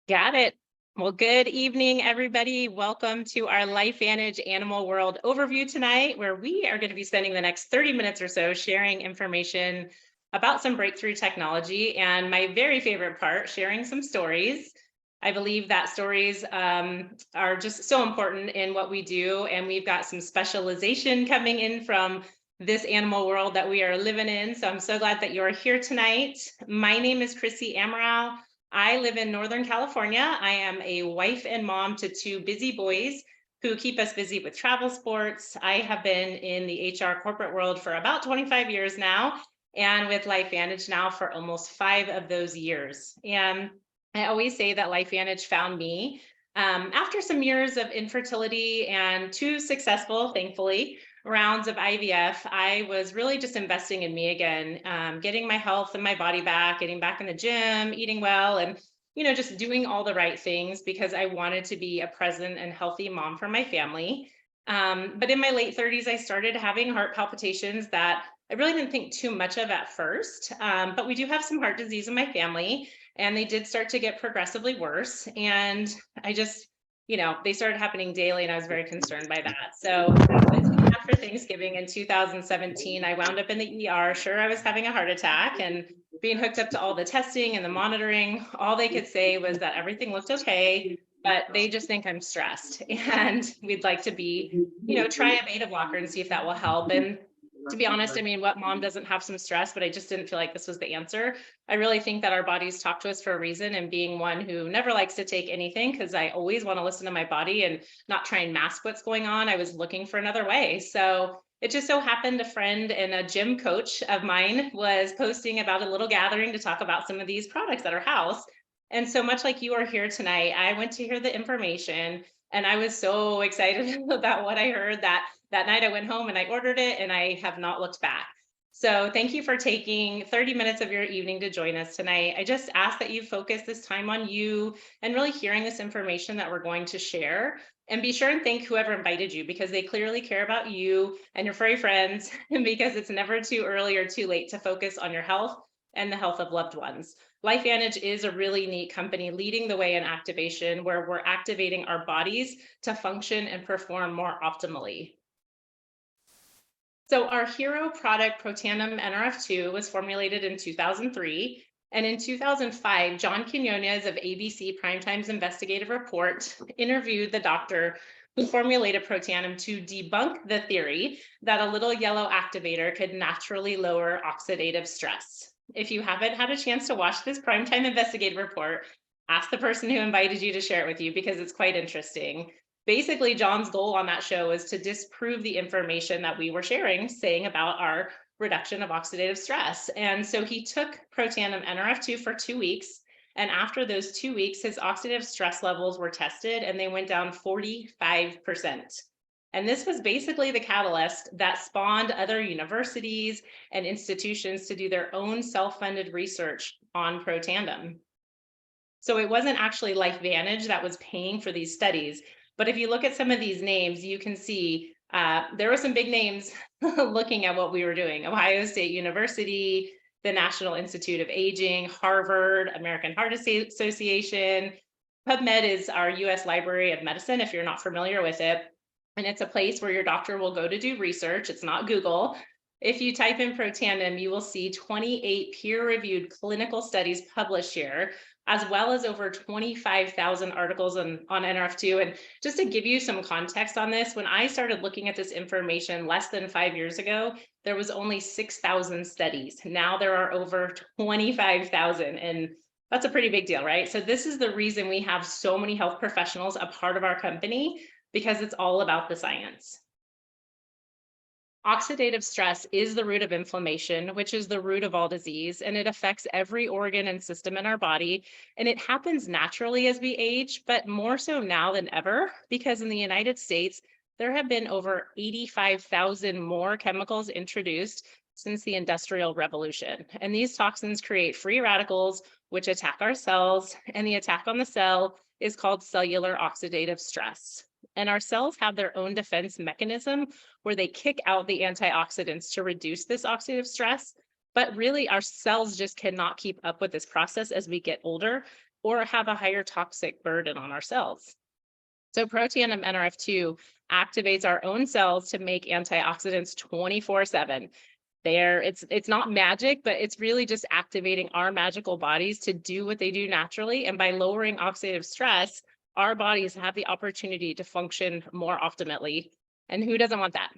Got it. Well, good evening, everybody. Welcome to our LifeVantage Animal World overview tonight, where we are going to be spending the next 30 minutes or so sharing information about some breakthrough technology and my very favorite part, sharing some stories. I believe that stories are just so important in what we do, and we've got some specialization coming in from this animal world that we are living in. So I'm so glad that you're here tonight. My name is Chrissy Amaral. I live in Northern California. I am a wife and mom to two busy boys who keep us busy with travel sports. I have been in the HR corporate world for about 25 years now, and with LifeVantage now for almost 5 of those years. And I always say that LifeVantage found me after some years of infertility and two successful, thankfully, rounds of IVF. I was really just investing in me again, getting my health and my body back, getting back in the gym, eating well, and just doing all the right things because I wanted to be a present and healthy mom for my family. But in my late 30s, I started having heart palpitations that I really didn't think too much of at first. But we do have some heart disease in my family, and they did start to get progressively worse. And I just, they started happening daily, and I was very concerned by that. So after Thanksgiving in 2017, I wound up in the ER. Sure, I was having a heart attack and being hooked up to all the testing and the monitoring. All they could say was that everything looked okay, but they just think I'm stressed. And we'd like to try a beta blocker and see if that will help. And to be honest, I mean, what mom doesn't have some stress, but I just didn't feel like this was the answer. I really think that our bodies talk to us for a reason, and being one who never likes to take anything because I always want to listen to my body and not try and mask what's going on, I was looking for another way. So it just so happened a friend and a gym coach of mine was posting about a little gathering to talk about some of these products at her house. And so much like you are here tonight, I went to hear the information, and I was so excited about what I heard that night I went home and I ordered it, and I have not looked back. So thank you for taking 30 minutes of your evening to join us tonight. I just ask that you focus this time on you and really hearing this information that we're going to share. And be sure and thank whoever invited you, because they clearly care about you and your furry friends, and because it's never too early or too late to focus on your health and the health of loved ones. LifeVantage is a really neat company leading the way in activation, where we're activating our bodies to function and perform more optimally. So our hero product, Protandim NRF2, was formulated in 2003. And in 2005, John Quinones of ABC Primetime's investigative report interviewed the doctor who formulated Protandim to debunk the theory that a little yellow activator could naturally lower oxidative stress. If you haven't had a chance to watch this Primetime investigative report, ask the person who invited you to share it with you, because it's quite interesting. Basically, John's goal on that show is to disprove the information that we were sharing, saying about our reduction of oxidative stress. And so he took Protandim NRF2 for 2 weeks. And after those 2 weeks, his oxidative stress levels were tested, and they went down 45%. And this was basically the catalyst that spawned other universities and institutions to do their own self-funded research on Protandim. So it wasn't actually LifeVantage that was paying for these studies. But if you look at some of these names, you can see there were some big names looking at what we were doing. Ohio State University, the National Institute of Aging, Harvard, American Heart Association. PubMed is our US Library of Medicine, if you're not familiar with it. And it's a place where your doctor will go to do research. It's not Google. If you type in Protandim, you will see 28 peer-reviewed clinical studies published here, as well as over 25,000 articles on NRF2. And just to give you some context on this, when I started looking at this information less than 5 years ago, there was only 6,000 studies. Now there are over 25,000, and that's a pretty big deal, right? So this is the reason we have so many health professionals a part of our company, because it's all about the science. Oxidative stress is the root of inflammation, which is the root of all disease, and it affects every organ and system in our body. And it happens naturally as we age, but more so now than ever, because in the United States, there have been over 85,000 more chemicals introduced since the Industrial Revolution. And these toxins create free radicals, which attack our cells, and the attack on the cell is called cellular oxidative stress. And our cells have their own defense mechanism where they kick out the antioxidants to reduce this oxidative stress. But really, our cells just cannot keep up with this process as we get older. or have a higher toxic burden on our cells. So protein NRF2 activates our own cells to make antioxidants 24/7. It's not magic, but it's really just activating our magical bodies to do what they do naturally. And by lowering oxidative stress, our bodies have the opportunity to function more optimally. And who doesn't want that?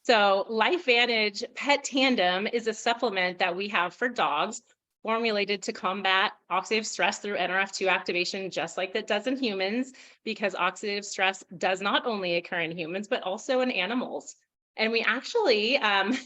So LifeVantage Pet Tandem is a supplement that we have for dogs formulated to combat oxidative stress through NRF2 activation, just like that does in humans, because oxidative stress does not only occur in humans, but also in animals. And we actually,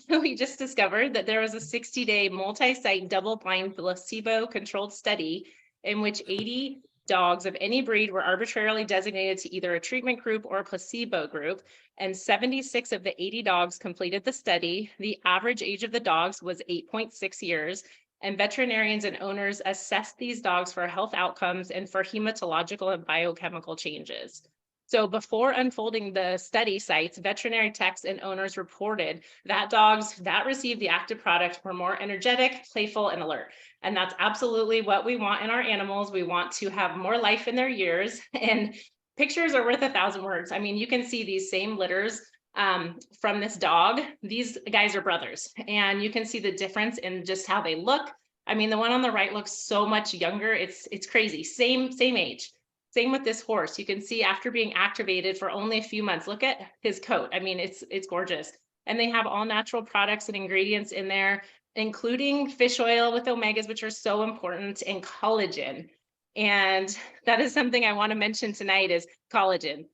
we just discovered that there was a 60-day multi-site double-blind placebo-controlled study in which 80 dogs of any breed were arbitrarily designated to either a treatment group or a placebo group, and 76 of the 80 dogs completed the study. The average age of the dogs was 8.6 years, and veterinarians and owners assessed these dogs for health outcomes and for hematological and biochemical changes. So before unfolding the study sites, veterinary techs and owners reported that dogs that received the active product were more energetic, playful, and alert. And that's absolutely what we want in our animals. We want to have more life in their years, and pictures are worth 1,000 words. I mean, you can see these same litters from this dog. These guys are brothers, and you can see the difference in just how they look. I mean, the one on the right looks so much younger. It's crazy. Same age. Same with this horse. You can see after being activated for only a few months, look at his coat. I mean, it's gorgeous. And they have all natural products and ingredients in there, including fish oil with omegas, which are so important, and collagen. And that is something I want to mention tonight is collagen.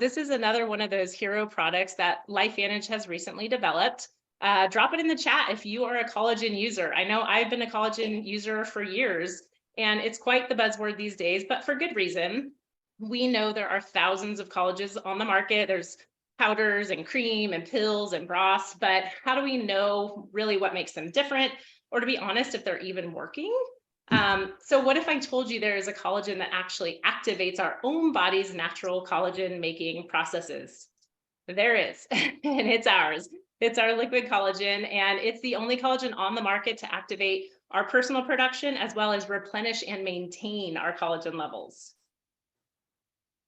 This is another one of those hero products that LifeVantage has recently developed. Drop it in the chat if you are a collagen user. I know I've been a collagen user for years, and it's quite the buzzword these days, but for good reason. We know there are thousands of collagens on the market. There's powders and cream and pills and broths, but how do we know really what makes them different? Or to be honest, if they're even working? So what if I told you there is a collagen that actually activates our own body's natural collagen making processes? There is, and it's ours. It's our liquid collagen, and it's the only collagen on the market to activate our personal production as well as replenish and maintain our collagen levels.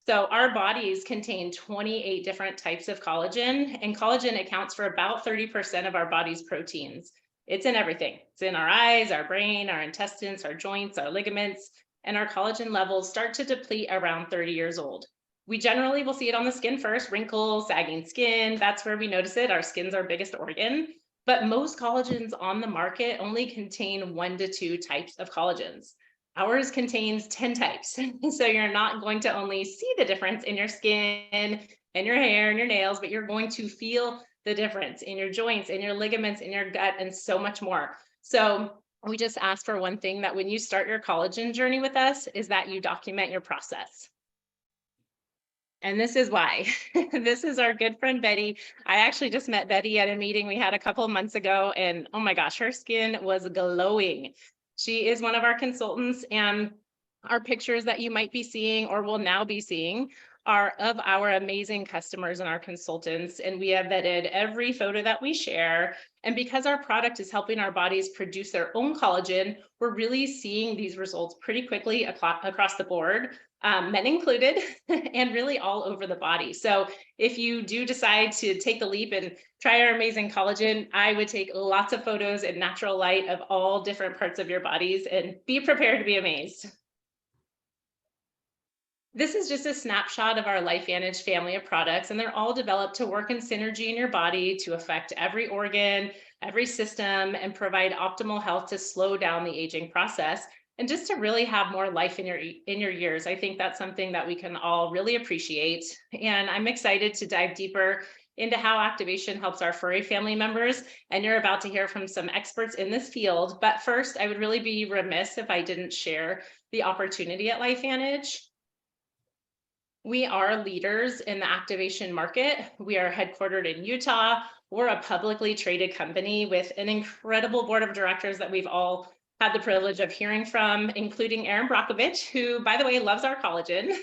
So our bodies contain 28 different types of collagen, and collagen accounts for about 30% of our body's proteins. It's in everything. It's in our eyes, our brain, our intestines, our joints, our ligaments, and our collagen levels start to deplete around 30 years old. We generally will see it on the skin first, wrinkles, sagging skin. That's where we notice it. Our skin's our biggest organ. But most collagens on the market only contain 1 to 2 types of collagens. Ours contains 10 types. So you're not going to only see the difference in your skin and your hair and your nails, but you're going to feel the difference in your joints, in your ligaments, in your gut, and so much more. So we just ask for one thing, that when you start your collagen journey with us, is that you document your process. And this is why. This is our good friend, Betty. I actually just met Betty at a meeting we had a couple of months ago, and oh my gosh, her skin was glowing. She is one of our consultants, and our pictures that you might be seeing or will now be seeing are of our amazing customers and our consultants. And we have vetted every photo that we share. And because our product is helping our bodies produce their own collagen, we're really seeing these results pretty quickly across the board, men included, and really all over the body. So if you do decide to take the leap and try our amazing collagen, I would take lots of photos in natural light of all different parts of your bodies and be prepared to be amazed. This is just a snapshot of our LifeVantage family of products, and they're all developed to work in synergy in your body to affect every organ, every system, and provide optimal health to slow down the aging process and just to really have more life in your years. I think that's something that we can all really appreciate. And I'm excited to dive deeper into how activation helps our furry family members. And you're about to hear from some experts in this field. But first, I would really be remiss if I didn't share the opportunity at LifeVantage. We are leaders in the activation market. We are headquartered in Utah. We're a publicly traded company with an incredible board of directors that we've all had the privilege of hearing from, including Aaron Brockovich, who, by the way, loves our collagen.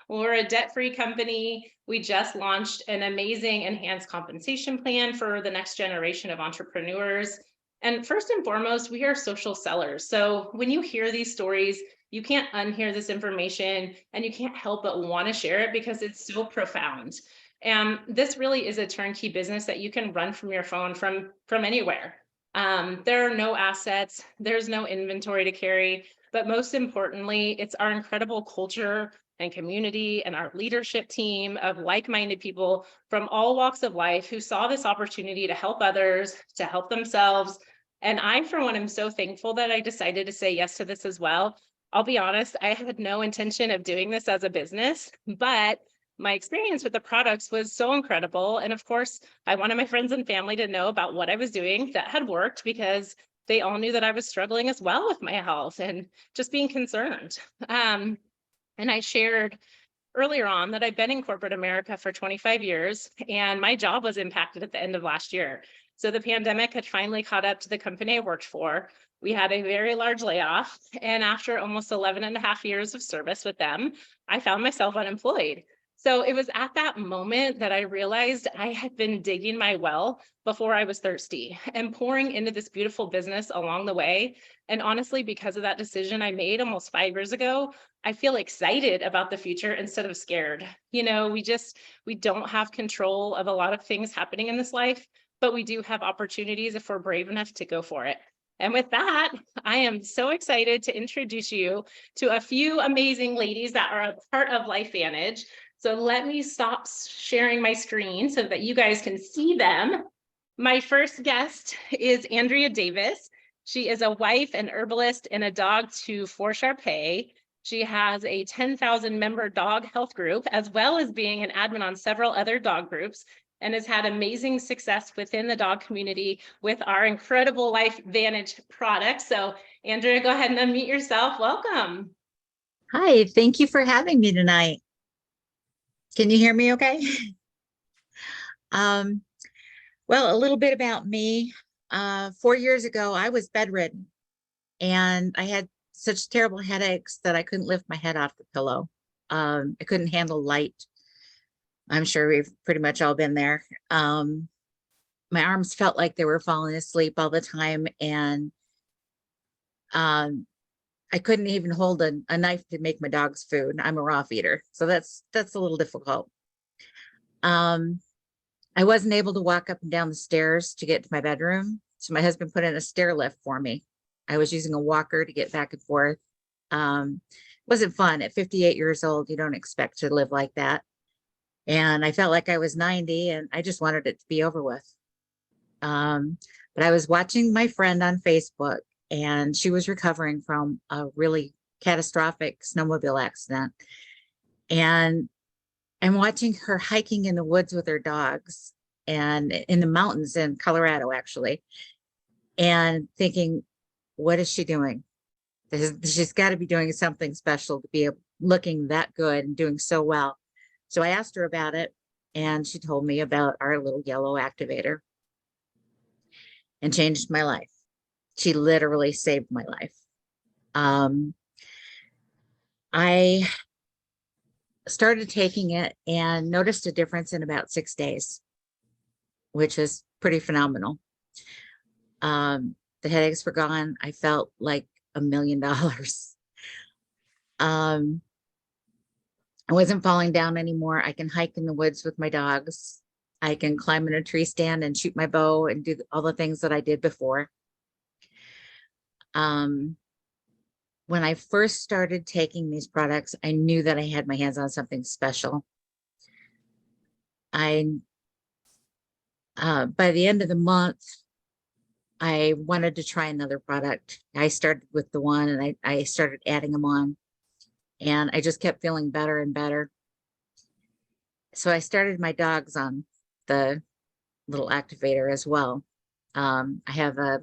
We're a debt-free company. We just launched an amazing enhanced compensation plan for the next generation of entrepreneurs. And first and foremost, we are social sellers. So when you hear these stories, you can't unhear this information and you can't help but want to share it because it's so profound. And this really is a turnkey business that you can run from your phone from anywhere. There are no assets, there's no inventory to carry, but most importantly, it's our incredible culture and community and our leadership team of like-minded people from all walks of life who saw this opportunity to help others, to help themselves. And I, for one, am so thankful that I decided to say yes to this as well. I'll be honest, I had no intention of doing this as a business, but my experience with the products was so incredible. And of course, I wanted my friends and family to know about what I was doing that had worked because they all knew that I was struggling as well with my health and just being concerned. And I shared earlier on that I've been in corporate America for 25 years and my job was impacted at the end of last year. So the pandemic had finally caught up to the company I worked for. We had a very large layoff. And after almost 11 and a half years of service with them, I found myself unemployed. So it was at that moment that I realized I had been digging my well before I was thirsty and pouring into this beautiful business along the way. And honestly, because of that decision I made almost 5 years ago, I feel excited about the future instead of scared. We don't have control of a lot of things happening in this life, but we do have opportunities if we're brave enough to go for it. And with that, I am so excited to introduce you to a few amazing ladies that are a part of LifeVantage. So let me stop sharing my screen so that you guys can see them. My first guest is Andrea Davis. She is a wife, an herbalist, and a dog to Four Sharpei. She has a 10,000 member dog health group, as well as being an admin on several other dog groups, and has had amazing success within the dog community with our incredible LifeVantage products. So Andrea, go ahead and unmute yourself. Welcome. Hi, thank you for having me tonight. Can you hear me okay? Um, well, a little bit about me. 4 years ago, I was bedridden and I had such terrible headaches that I couldn't lift my head off the pillow. I couldn't handle light. I'm sure we've pretty much all been there. My arms felt like they were falling asleep all the time, and I couldn't even hold a knife to make my dog's food. I'm a raw feeder, so that's a little difficult. I wasn't able to walk up and down the stairs to get to my bedroom, so my husband put in a stair lift for me. I was using a walker to get back and forth. Wasn't fun. At 58 years old, you don't expect to live like that. And I felt like I was 90 and I just wanted it to be over with. But I was watching my friend on Facebook and she was recovering from a really catastrophic snowmobile accident. And I'm watching her hiking in the woods with her dogs and in the mountains in Colorado, actually, and thinking, what is she doing? She's got to be doing something special to be looking that good and doing so well. So I asked her about it, and she told me about our little yellow activator and changed my life. She literally saved my life. I started taking it and noticed a difference in about 6 days, which is pretty phenomenal. The headaches were gone. I felt like $1 million. I wasn't falling down anymore. I can hike in the woods with my dogs. I can climb in a tree stand and shoot my bow and do all the things that I did before. When I first started taking these products, I knew that I had my hands on something special. By the end of the month, I wanted to try another product. I started with the one and I started adding them on, and I just kept feeling better and better. So I started my dogs on the little activator as well. I have a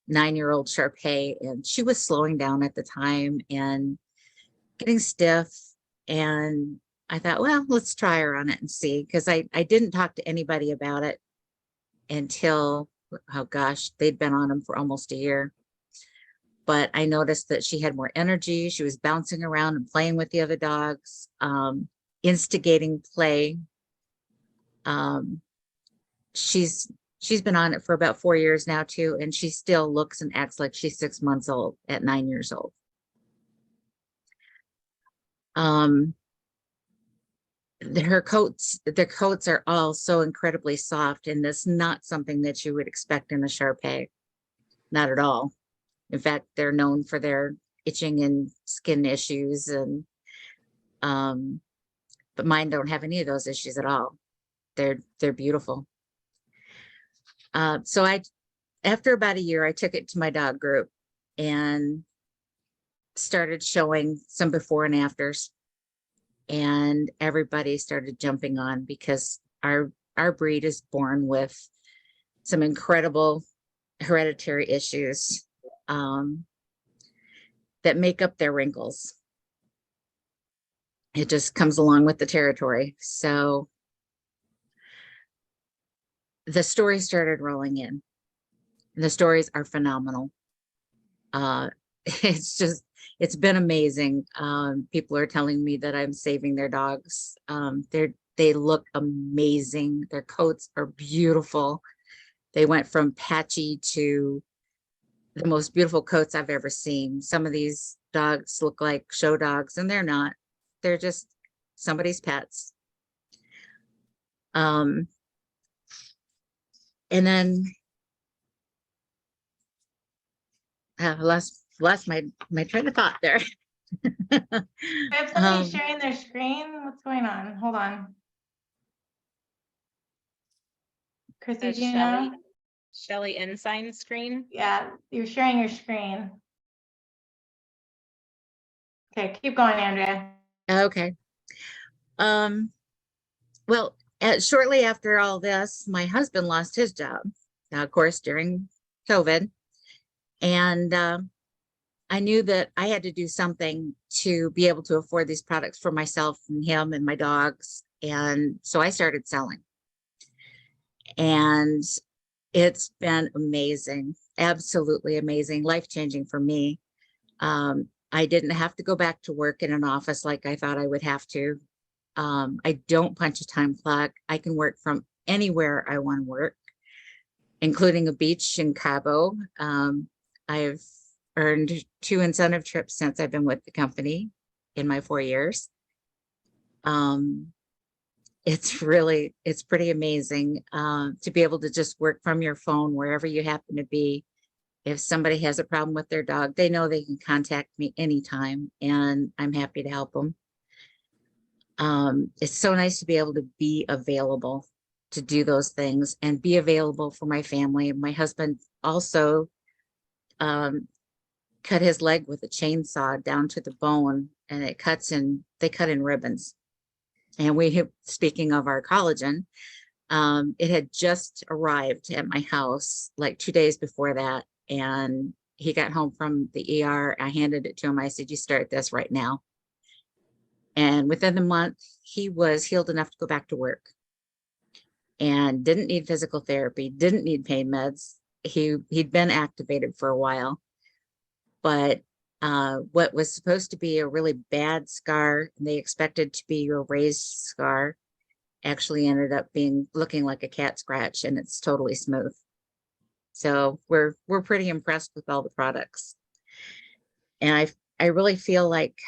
9-year-old Sharpei, and she was slowing down at the time and getting stiff. And I thought, well, let's try her on it and see, because I didn't talk to anybody about it until, oh gosh, they'd been on them for almost a year. But I noticed that she had more energy. She was bouncing around and playing with the other dogs, instigating play. She's She's been on it for about 4 years now too, and she still looks and acts like she's 6 months old at 9 years old. Their coats are all so incredibly soft, and that's not something that you would expect in a Shar Pei. Not at all. In fact, they're known for their itching and skin issues, and but mine don't have any of those issues at all. They're beautiful. So after about a year, I took it to my dog group and started showing some before and afters, and everybody started jumping on because our breed is born with some incredible hereditary issues that make up their wrinkles. It just comes along with the territory. So the stories started rolling in. The stories are phenomenal. It's been amazing. People are telling me that I'm saving their dogs. They look amazing. Their coats are beautiful. They went from patchy to the most beautiful coats I've ever seen. Some of these dogs look like show dogs, and they're not. They're just somebody's pets. And then I lost my train of thought there. I have somebody sharing their screen. What's going on? Hold on. Chrissy, do you know? Shelly Ensign screen. Yeah, you're sharing your screen. Okay, keep going, Andrea. Okay. Well, shortly after all this, my husband lost his job, of course, during COVID. And I knew that I had to do something to be able to afford these products for myself and him and my dogs. And so I started selling. And it's been amazing, absolutely amazing, life-changing for me. I didn't have to go back to work in an office like I thought I would have to. I don't punch a time clock. I can work from anywhere I want to work, including a beach in Cabo. I've earned 2 incentive trips since I've been with the company in my 4 years. It's pretty amazing to be able to just work from your phone wherever you happen to be. If somebody has a problem with their dog, they know they can contact me anytime, and I'm happy to help them. It's so nice to be able to be available to do those things and be available for my family. My husband also cut his leg with a chainsaw down to the bone, and they cut in ribbons. And speaking of our collagen, it had just arrived at my house like 2 days before that. And he got home from the ER. I handed it to him. I said, "You start this right now." And within the month, he was healed enough to go back to work and didn't need physical therapy, didn't need pain meds. He'd been activated for a while, but what was supposed to be a really bad scar, and they expected to be a raised scar, actually ended up looking like a cat scratch, and it's totally smooth. So we're pretty impressed with all the products. And I really feel like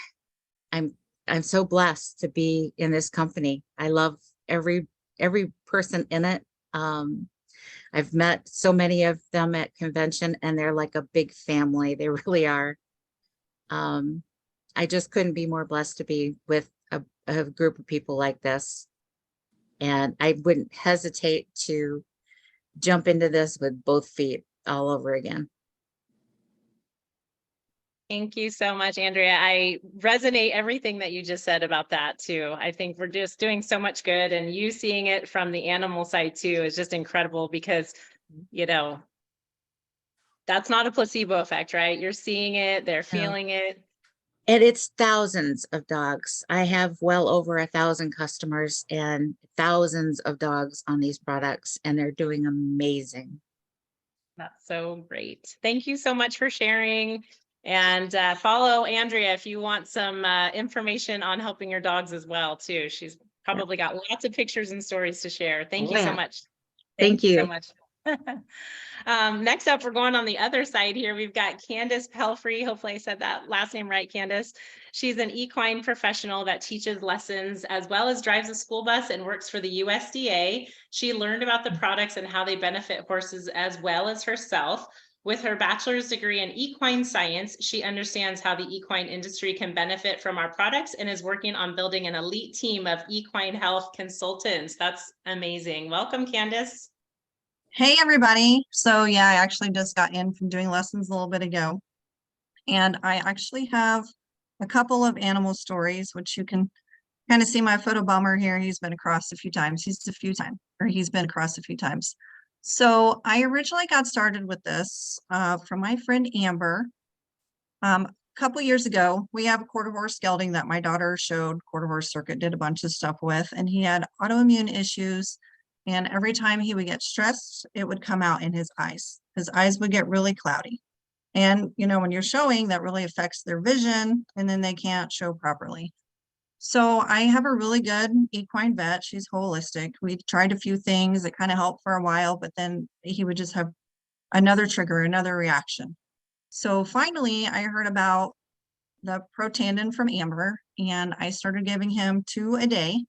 I'm so blessed to be in this company. I love every person in it. I've met so many of them at convention, and they're like a big family. They really are. I just couldn't be more blessed to be with a group of people like this. And I wouldn't hesitate to jump into this with both feet all over again. Thank you so much, Andrea. I resonate everything that you just said about that too. I think we're just doing so much good, and you seeing it from the animal side too is just incredible because, that's not a placebo effect, right? You're seeing it, they're feeling it. And it's thousands of dogs. I have well over 1,000 customers and thousands of dogs on these products, and they're doing amazing. That's so great. Thank you so much for sharing. And follow Andrea if you want some information on helping your dogs as well too. She's probably got lots of pictures and stories to share. Thank you so much. Thank you so much. Next up, we're going on the other side here. We've got Candace Pelfrey. Hopefully I said that last name right, Candace. She's an equine professional that teaches lessons as well as drives a school bus and works for the USDA. She learned about the products and how they benefit horses as well as herself. With her bachelor's degree in equine science, she understands how the equine industry can benefit from our products and is working on building an elite team of equine health consultants. That's amazing. Welcome, Candace. Hey, everybody. So yeah, I actually just got in from doing lessons a little bit ago. And I actually have a couple of animal stories, which you can kind of see my photo bomber here. He's been across a few times. He's been across a few times. So I originally got started with this from my friend Amber. A couple years ago, we have a quarter horse gelding that my daughter showed quarter horse circuit, did a bunch of stuff with, and he had autoimmune issues. And every time he would get stressed, it would come out in his eyes. His eyes would get really cloudy. And, you know, when you're showing, that really affects their vision, and then they can't show properly. So I have a really good equine vet. She's holistic. We tried a few things that kind of helped for a while, but then he would just have another trigger, another reaction. So finally, I heard about the Protandim from Amber, and I started giving him 2 a day.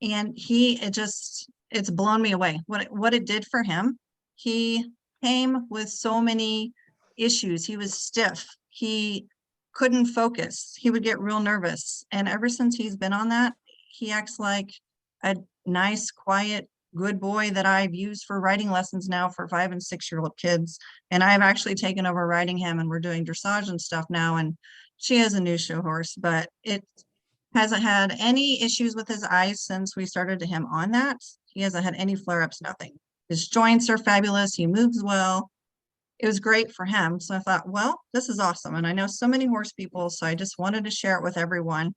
And it's blown me away what it did for him. He came with so many issues. He was stiff. He couldn't focus. He would get real nervous. And ever since he's been on that, he acts like a nice, quiet, good boy that I've used for riding lessons now for 5- and 6-year-old kids. And I've actually taken over riding him, and we're doing dressage and stuff now. And she has a new show horse, but it hasn't had any issues with his eyes since we started him on that. He hasn't had any flare-ups, nothing. His joints are fabulous. He moves well. It was great for him. So I thought, well, this is awesome. And I know so many horse people, so I just wanted to share it with everyone.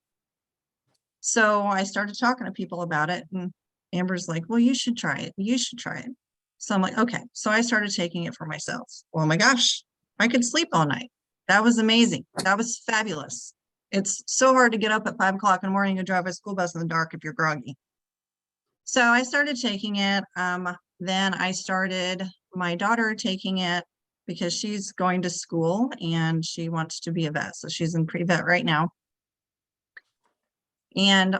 So I started talking to people about it, and Amber's like, well, you should try it. You should try it. So I'm like, okay. So I started taking it for myself. Oh my gosh, I could sleep all night. That was amazing. That was fabulous. It's so hard to get up at 5 o'clock in the morning and drive a school bus in the dark if you're groggy. So I started taking it. Then I started my daughter taking it because she's going to school and she wants to be a vet. So she's in pre-vet right now. And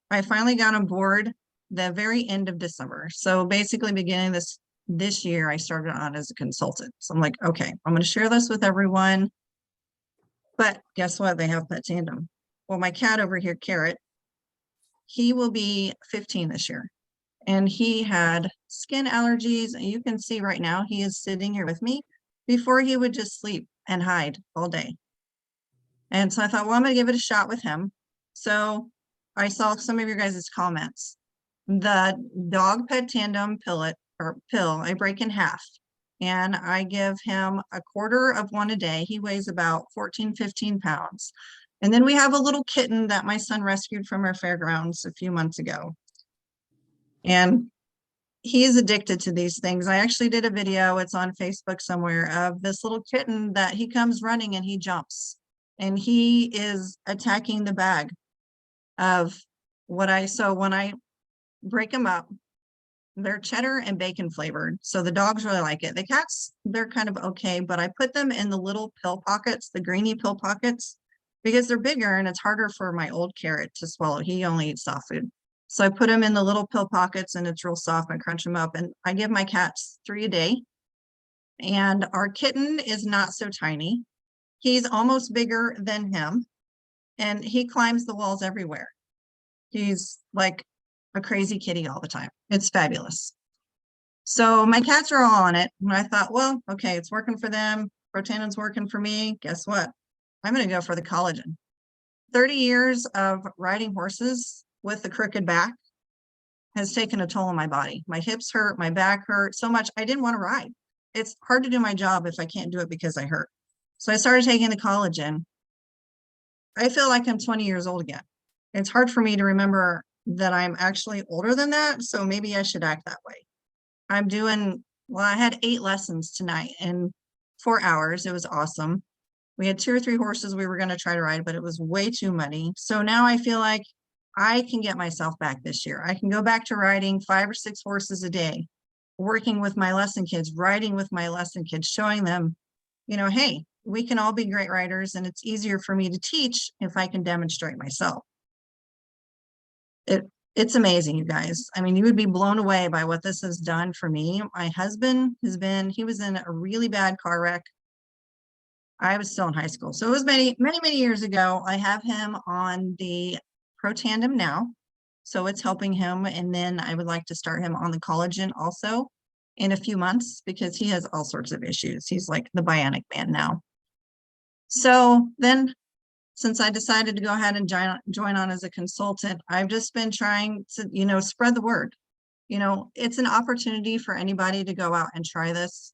I finally got on board the very end of December. So basically beginning this year, I started on as a consultant. So I'm like, okay, I'm going to share this with everyone. But guess what? They have pet tandem. Well, my cat over here, Carrot, he will be 15 this year. And he had skin allergies. And you can see right now, he is sitting here with me. Before, he would just sleep and hide all day. And so I thought, well, I'm going to give it a shot with him. So I saw some of your guys' comments. The dog pet tandem pill, I break in half. And I give him a quarter of one a day. He weighs about 14, 15 pounds. And then we have a little kitten that my son rescued from our fairgrounds a few months ago. And he is addicted to these things. I actually did a video, it's on Facebook somewhere, of this little kitten that he comes running and he jumps. And he is attacking the bag of so when I break them up, they're cheddar and bacon flavored. So the dogs really like it. The cats, they're kind of okay, but I put them in the little pill pockets, the greeny pill pockets, because they're bigger and it's harder for my old Carrot to swallow. He only eats soft food. So I put them in the little pill pockets and it's real soft and crunch them up. And I give my cats 3 a day. And our kitten is not so tiny. He's almost bigger than him. And he climbs the walls everywhere. He's like a crazy kitty all the time. It's fabulous. So my cats are all on it. And I thought, well, okay, it's working for them. Protandem's working for me. Guess what? I'm going to go for the collagen. 30 years of riding horses with the crooked back has taken a toll on my body. My hips hurt, my back hurt so much. I didn't want to ride. It's hard to do my job if I can't do it because I hurt. So I started taking the collagen. I feel like I'm 20 years old again. It's hard for me to remember that I'm actually older than that. So maybe I should act that way. I had 8 lessons tonight in 4 hours. It was awesome. We had 2 or 3 horses we were going to try to ride, but it was way too many. So now I feel like I can get myself back this year. I can go back to riding 5 or 6 horses a day working with my lesson kids, riding with my lesson kids, showing them, hey, we can all be great riders, and it's easier for me to teach if I can demonstrate myself. It's amazing, you guys. I mean, you would be blown away by what this has done for me. My husband he was in a really bad car wreck. I was still in high school. So it was many, many, many years ago. I have him on the Pro Tandem now. So it's helping him. And then I would like to start him on the collagen also in a few months, because he has all sorts of issues. He's like the bionic man now. So then, since I decided to go ahead and join on as a consultant, I've just been trying to, spread the word. It's an opportunity for anybody to go out and try this.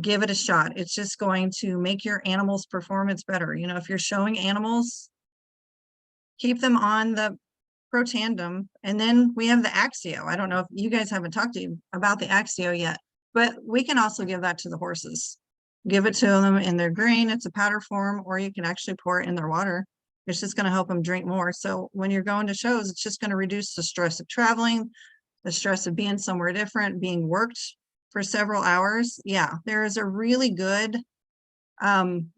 Give it a shot. It's just going to make your animal's performance better. If you're showing animals, keep them on the Pro Tandem. And then we have the Axio. I don't know if you guys haven't talked to you about the Axio yet, but we can also give that to the horses. Give it to them in their grain. It's a powder form, or you can actually pour it in their water. It's just going to help them drink more. So when you're going to shows, it's just going to reduce the stress of traveling, the stress of being somewhere different, being worked for several hours. Yeah, there is a really good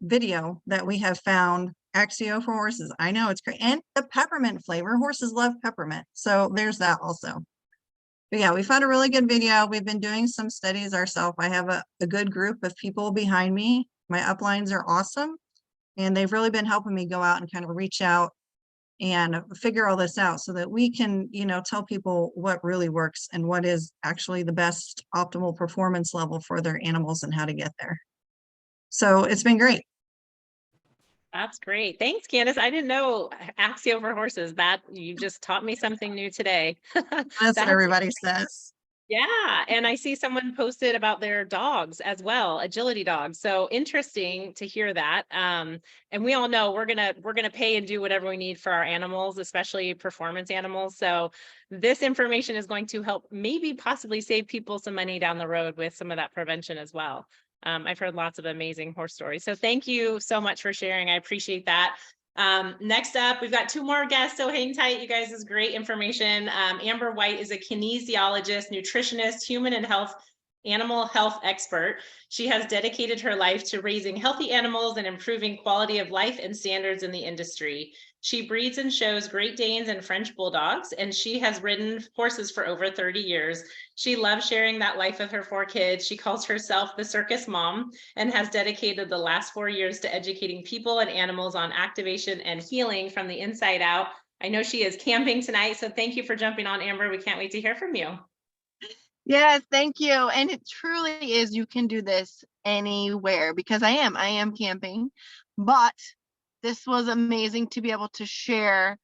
video that we have found, Axio for horses. I know it's great. And the peppermint flavor, horses love peppermint. So there's that also. But yeah, we found a really good video. We've been doing some studies ourselves. I have a good group of people behind me. My uplines are awesome. And they've really been helping me go out and kind of reach out and figure all this out so that we can, tell people what really works and what is actually the best optimal performance level for their animals and how to get there. So it's been great. That's great. Thanks, Candace. I didn't know Axio for horses. That you just taught me something new today. That's what everybody says. Yeah, and I see someone posted about their dogs as well, agility dogs. So interesting to hear that. And we all know we're gonna pay and do whatever we need for our animals, especially performance animals. So this information is going to help maybe possibly save people some money down the road with some of that prevention as well. I've heard lots of amazing horse stories. So thank you so much for sharing. I appreciate that. Next up, we've got two more guests, so hang tight. You guys, this is great information. Amber White is a kinesiologist, nutritionist, human and animal health expert. She has dedicated her life to raising healthy animals and improving quality of life and standards in the industry. She breeds and shows Great Danes and French Bulldogs, and she has ridden horses for over 30 years. She loves sharing that life with her 4 kids. She calls herself the circus mom and has dedicated the last 4 years to educating people and animals on activation and healing from the inside out. I know she is camping tonight, so thank you for jumping on, Amber. We can't wait to hear from you. Yes, thank you. And it truly is, you can do this anywhere, because I am camping, but this was amazing to be able to share.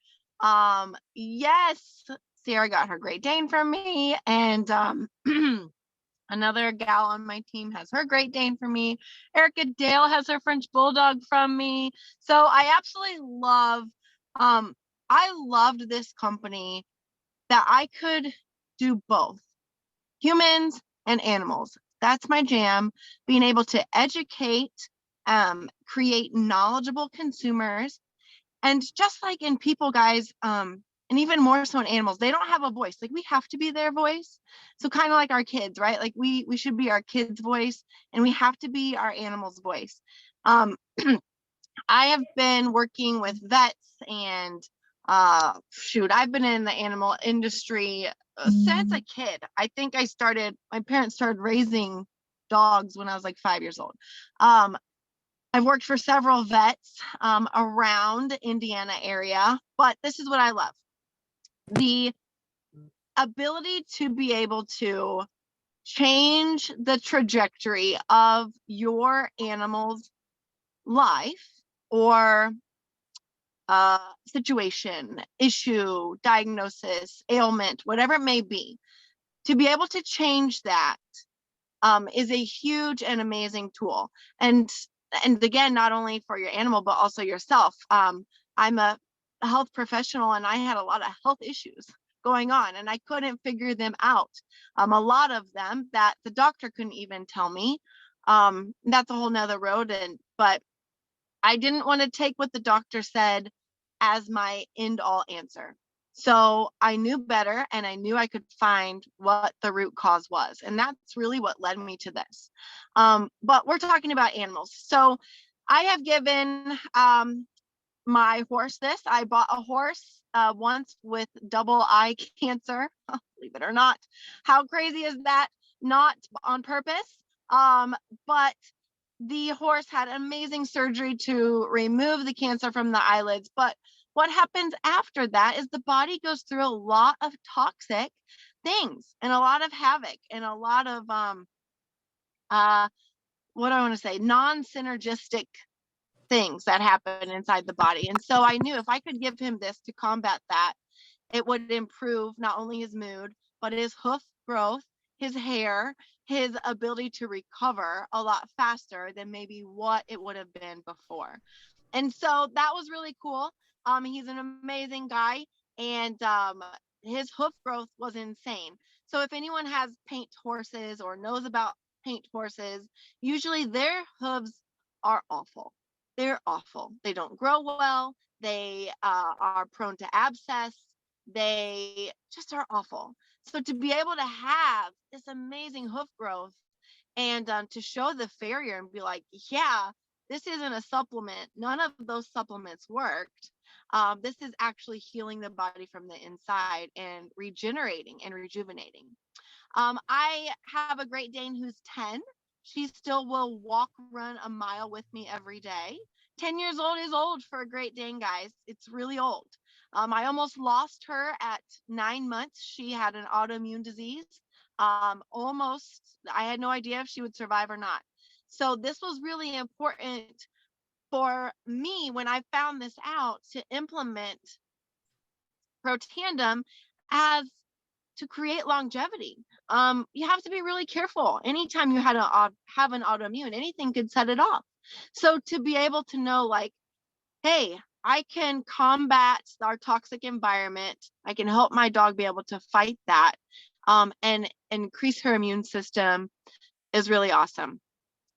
Yes, Sarah got her Great Dane from me, and another gal on my team has her Great Dane from me. Erica Dale has her French Bulldog from me. So I absolutely I loved this company that I could do both humans and animals. That's my jam. Being able to educate, create knowledgeable consumers. And just like in people, guys, and even more so in animals, they don't have a voice. Like, we have to be their voice. So kind of like our kids, right? Like we should be our kids' voice, and we have to be our animals' voice. I have been working with vets and I've been in the animal industry since a kid. I think my parents started raising dogs when I was like 5 years old. I've worked for several vets around Indiana area, but this is what I love. The ability to be able to change the trajectory of your animal's life or situation, issue, diagnosis, ailment, whatever it may be, to be able to change that is a huge and amazing tool. And again, not only for your animal, but also yourself. I'm a health professional, and I had a lot of health issues going on, and I couldn't figure them out. A lot of them that the doctor couldn't even tell me. That's a whole nother road. But I didn't want to take what the doctor said as my end all answer. So I knew better, and I knew I could find what the root cause was. And that's really what led me to this. But we're talking about animals. So I have given my horse this. I bought a horse once with double eye cancer, believe it or not. How crazy is that? Not on purpose, but the horse had amazing surgery to remove the cancer from the eyelids. But what happens after that is the body goes through a lot of toxic things and a lot of havoc and a lot of what do I want to say, non-synergistic things that happen inside the body. And so I knew if I could give him this to combat that, it would improve not only his mood, but his hoof growth, his hair, his ability to recover a lot faster than maybe what it would have been before. And so that was really cool. He's an amazing guy, and his hoof growth was insane. So if anyone has paint horses or knows about paint horses, usually their hooves are awful. They're awful. They don't grow well. They are prone to abscess. They just are awful. So to be able to have this amazing hoof growth and to show the farrier and be like, yeah, this isn't a supplement. None of those supplements worked. This is actually healing the body from the inside and regenerating and rejuvenating. I have a Great Dane who's 10. She still will walk, run a mile with me every day. 10 years old is old for a Great Dane, guys. It's really old. I almost lost her at 9 months. She had an autoimmune disease. Almost, I had no idea if she would survive or not. So this was really important for me when I found this out to implement Protandem as to create longevity. You have to be really careful. Anytime you have an autoimmune, anything could set it off. So to be able to know, like, hey, I can combat our toxic environment. I can help my dog be able to fight that and increase her immune system is really awesome.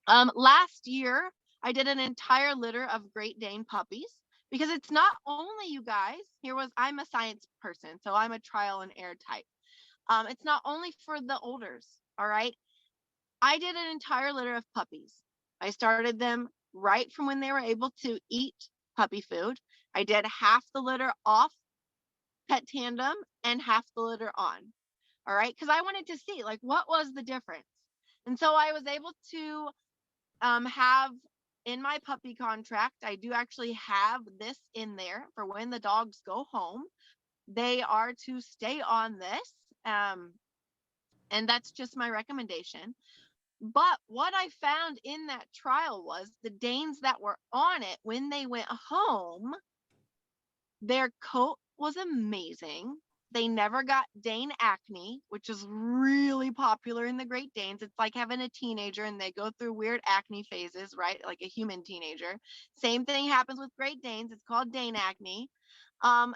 Last year, I did an entire litter of Great Dane puppies because it's not only, you guys, I'm a science person, so I'm a trial and error type. It's not only for the olders, all right? I did an entire litter of puppies. I started them right from when they were able to eat puppy food. I did half the litter off Pet Tandem and half the litter on, all right? Because I wanted to see, like, what was the difference? And so I was able to have in my puppy contract, I do actually have this in there for when the dogs go home. They are to stay on this. And that's just my recommendation. But what I found in that trial was the Danes that were on it, when they went home, their coat was amazing. They never got Dane acne, which is really popular in the Great Danes. It's like having a teenager and they go through weird acne phases, right? Like a human teenager. Same thing happens with Great Danes. It's called Dane acne.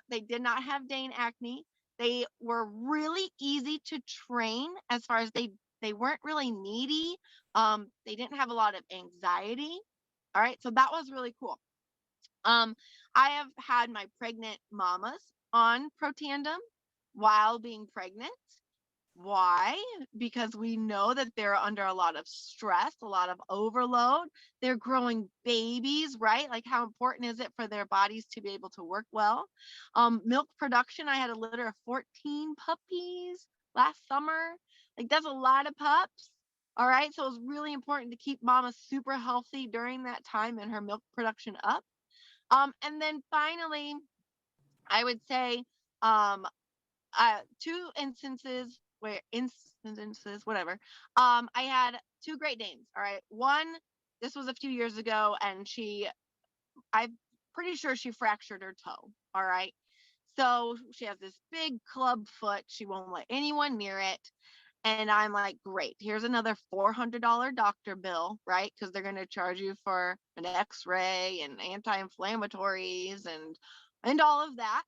They did not have Dane acne. They were really easy to train as far as they weren't really needy. They didn't have a lot of anxiety. All right. So that was really cool. I have had my pregnant mamas on Protandem while being pregnant. Why? Because we know that they're under a lot of stress, a lot of overload. They're growing babies, right? Like, how important is it for their bodies to be able to work well? Milk production, I had a litter of 14 puppies last summer. Like, that's a lot of pups. All right. So it was really important to keep mama super healthy during that time and her milk production up. And then finally, I would say two instances whatever. I had two Great Danes. All right. One, this was a few years ago, and I'm pretty sure she fractured her toe. All right. So she has this big club foot. She won't let anyone near it. And I'm like, great, here's another $400 doctor bill, right? Because they're going to charge you for an x-ray and anti-inflammatories and all of that.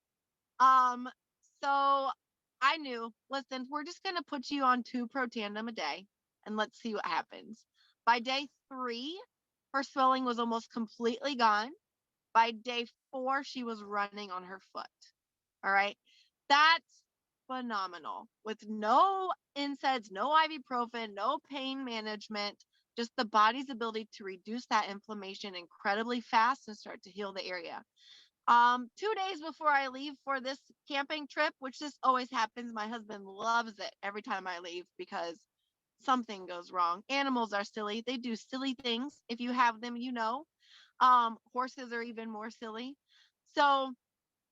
So I knew, listen, we're just going to put you on 2 Protandem a day and let's see what happens. By day 3, her swelling was almost completely gone. By day 4, she was running on her foot. All right. That's phenomenal, with no NSAIDs, no ibuprofen, no pain management, just the body's ability to reduce that inflammation incredibly fast and start to heal the area. 2 days before I leave for this camping trip, which this always happens, my husband loves it every time I leave because something goes wrong. Animals are silly. They do silly things. If you have them, you know. Horses are even more silly. So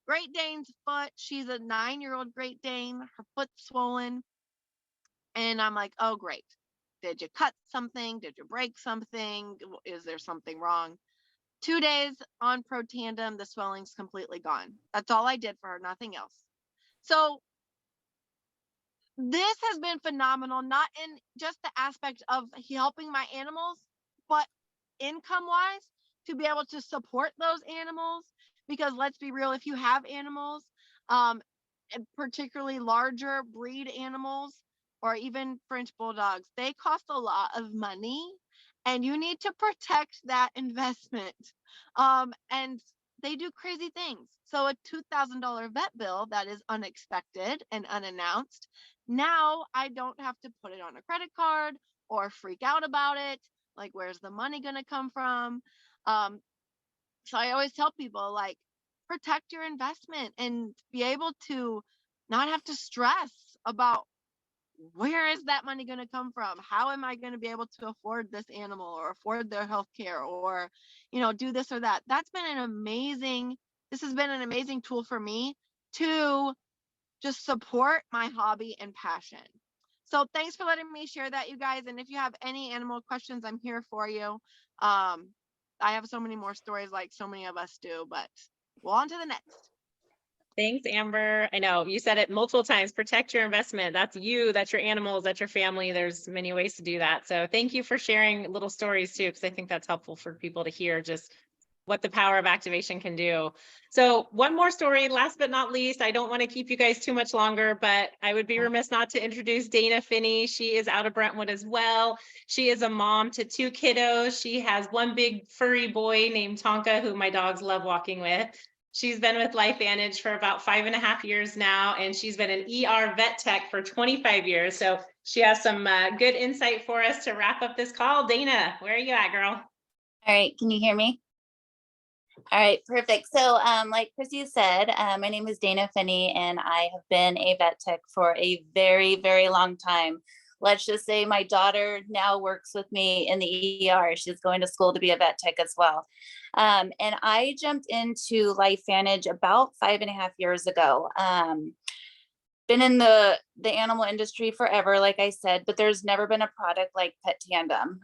Great Dane's foot, she's a 9-year-old Great Dane, her foot's swollen. And I'm like, oh, great. Did you cut something? Did you break something? Is there something wrong? 2 days on Pro Tandem, the swelling's completely gone. That's all I did for her, nothing else. So this has been phenomenal, not in just the aspect of helping my animals, but income wise, to be able to support those animals. Because let's be real, if you have animals, and particularly larger breed animals or even French bulldogs, they cost a lot of money and you need to protect that investment. And they do crazy things. So a $2,000 vet bill that is unexpected and unannounced, now I don't have to put it on a credit card or freak out about it. Like, where's the money going to come from? So I always tell people, like, protect your investment and be able to not have to stress about where is that money going to come from? How am I going to be able to afford this animal or afford their health care or, do this or that? This has been an amazing tool for me to just support my hobby and passion. So thanks for letting me share that, you guys. And if you have any animal questions, I'm here for you. I have so many more stories like so many of us do, but well, on to the next. Thanks, Amber. I know you said it multiple times, protect your investment. That's you, that's your animals, that's your family. There's many ways to do that. So thank you for sharing little stories too, because I think that's helpful for people to hear just what the power of activation can do. So one more story, last but not least. I don't want to keep you guys too much longer, but I would be remiss not to introduce Dana Finney. She is out of Brentwood as well. She is a mom to 2 kiddos. She has one big furry boy named Tonka, who my dogs love walking with. She's been with LifeVantage for about 5.5 years now, and she's been an ER vet tech for 25 years. So she has some good insight for us to wrap up this call. Dana, where are you at, girl? All right, can you hear me? All right, perfect. So like Chrissy said, my name is Dana Finney, and I have been a vet tech for a very, very long time. Let's just say my daughter now works with me in the ER. She's going to school to be a vet tech as well. And I jumped into LifeVantage about 5.5 years ago. Been in the animal industry forever, like I said, but there's never been a product like Pet Tandem.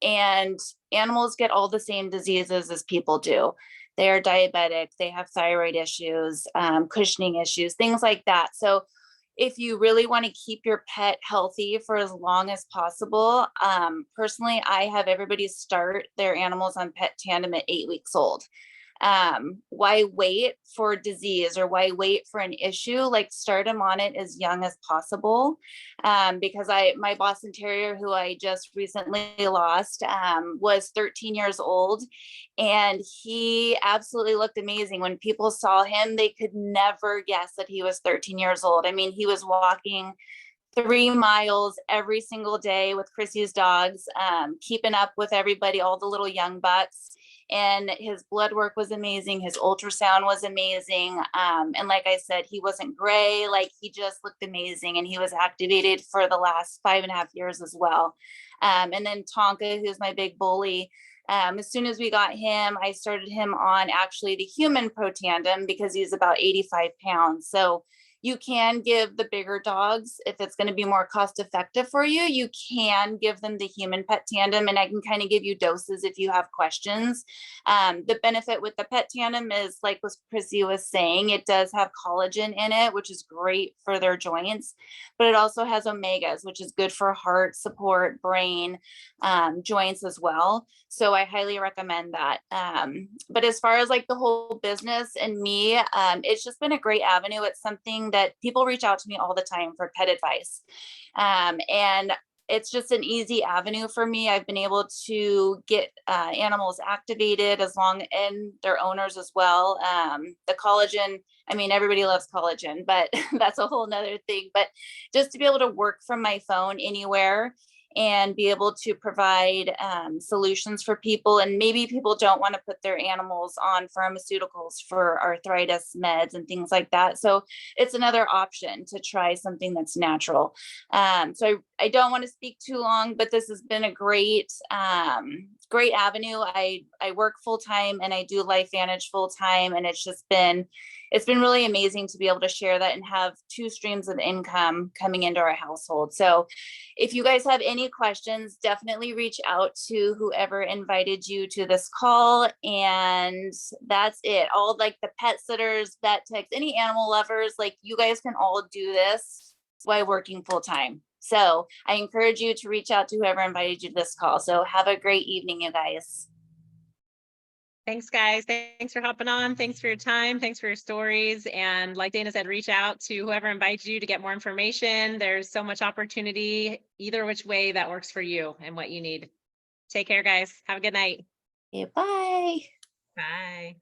And animals get all the same diseases as people do. They are diabetic, they have thyroid issues, cushioning issues, things like that. So if you really want to keep your pet healthy for as long as possible, personally, I have everybody start their animals on Pet Tandem at 8 weeks old. Why wait for disease or why wait for an issue? Like, start them on it as young as possible. Because my Boston Terrier, who I just recently lost, was 13 years old, and he absolutely looked amazing. When people saw him, they could never guess that he was 13 years old. I mean, he was walking 3 miles every single day with Chrissy's dogs, keeping up with everybody, all the little young bucks. And his blood work was amazing. His ultrasound was amazing. And like I said, he wasn't gray, like he just looked amazing. And he was activated for the last 5.5 years as well. And then Tonka, who's my big bully, as soon as we got him, I started him on actually the human Pro Tandem because he's about 85 pounds. So you can give the bigger dogs, if it's going to be more cost effective for you, you can give them the human Pet Tandem, and I can kind of give you doses if you have questions. The benefit with the Pet Tandem is, like what Chrissy was saying, it does have collagen in it, which is great for their joints, but it also has omegas, which is good for heart support, brain, joints as well. So I highly recommend that. But as far as like the whole business and me, it's just been a great avenue. It's something that people reach out to me all the time for pet advice. And it's just an easy avenue for me. I've been able to get animals activated and their owners as well. The collagen, I mean, everybody loves collagen, but that's a whole nother thing. But just to be able to work from my phone anywhere and be able to provide solutions for people. And maybe people don't want to put their animals on pharmaceuticals for arthritis meds and things like that. So it's another option to try something that's natural. So I don't want to speak too long, but this has been a great avenue. I work full time and I do LifeVantage full time, and it's been really amazing to be able to share that and have 2 streams of income coming into our household. So if you guys have any questions, definitely reach out to whoever invited you to this call. And that's it. All like the pet sitters, vet techs, any animal lovers, like you guys can all do this while working full time. So I encourage you to reach out to whoever invited you to this call. So have a great evening, you guys. Thanks, guys. Thanks for hopping on. Thanks for your time. Thanks for your stories. And like Dana said, reach out to whoever invites you to get more information. There's so much opportunity, either which way that works for you and what you need. Take care, guys. Have a good night. Okay, bye. Bye.